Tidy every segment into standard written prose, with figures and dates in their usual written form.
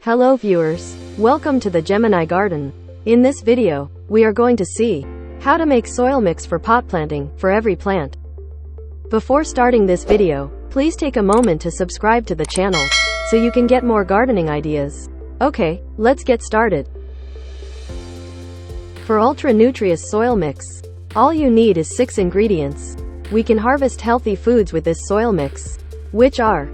Hello viewers, welcome to the Gemini Garden. In this video, we are going to see how to make soil mix for pot planting for every plant. Before starting this video, please take a moment to subscribe to the channel so you can get more gardening ideas. Okay, let's get started. For ultra-nutritious soil mix, all you need is 6 ingredients. We can harvest healthy foods with this soil mix, which are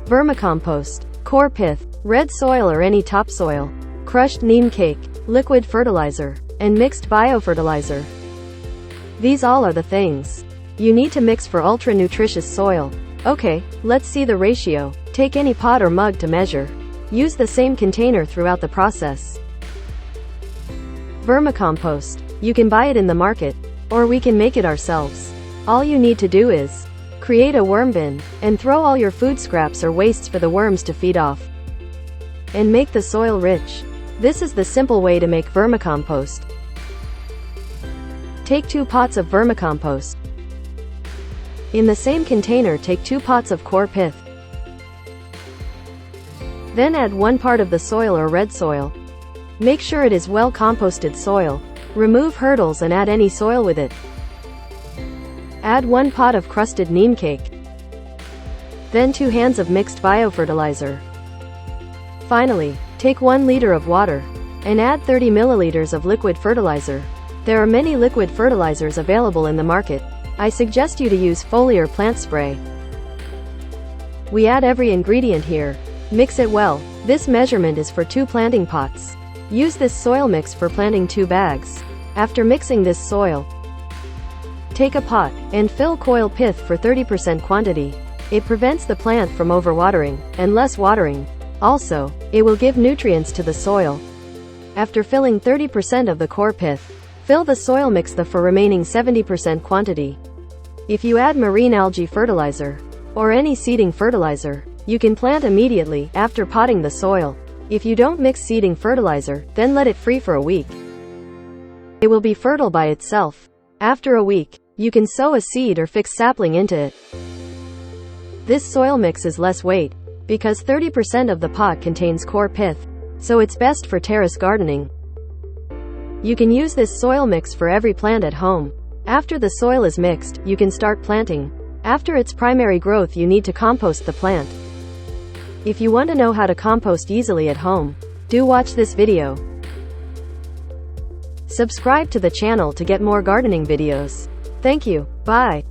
vermicompost, core pith, red soil or any topsoil, crushed neem cake, liquid fertilizer, and mixed biofertilizer. These all are the things you need to mix for ultra-nutritious soil. Okay, let's see the ratio. Take any pot or mug to measure. Use the same container throughout the process. Vermicompost. You can buy it in the market, or we can make it ourselves. All you need to do is create a worm bin, and throw all your food scraps or wastes for the worms to feed off. And make the soil rich. This is the simple way to make vermicompost. Take 2 pots of vermicompost. In the same container, take 2 pots of core pith. Then add 1 part of the soil or red soil. Make sure it is well composted soil. Remove hurdles and add any soil with it. Add 1 pot of crusted neem cake. Then 2 hands of mixed biofertilizer. Finally, take 1 liter of water and add 30 milliliters of liquid fertilizer. There are many liquid fertilizers available in the market. I suggest you to use foliar plant spray. We add every ingredient here. Mix it well. This measurement is for 2 planting pots. Use this soil mix for planting 2 bags. After mixing this soil, take a pot and fill coil pith for 30% quantity. It prevents the plant from overwatering and less watering. Also, it will give nutrients to the soil. After filling 30% of the core pith, fill the soil mix for remaining 70% quantity. If you add marine algae fertilizer or any seeding fertilizer, you can plant immediately after potting the soil. If you don't mix seeding fertilizer, then let it free for a week. It will be fertile by itself. After a week, you can sow a seed or fix sapling into it. This soil mix is less weight, because 30% of the pot contains core pith, so it's best for terrace gardening. You can use this soil mix for every plant at home. After the soil is mixed, you can start planting. After its primary growth, you need to compost the plant. If you want to know how to compost easily at home, do watch this video. Subscribe to the channel to get more gardening videos. Thank you. Bye.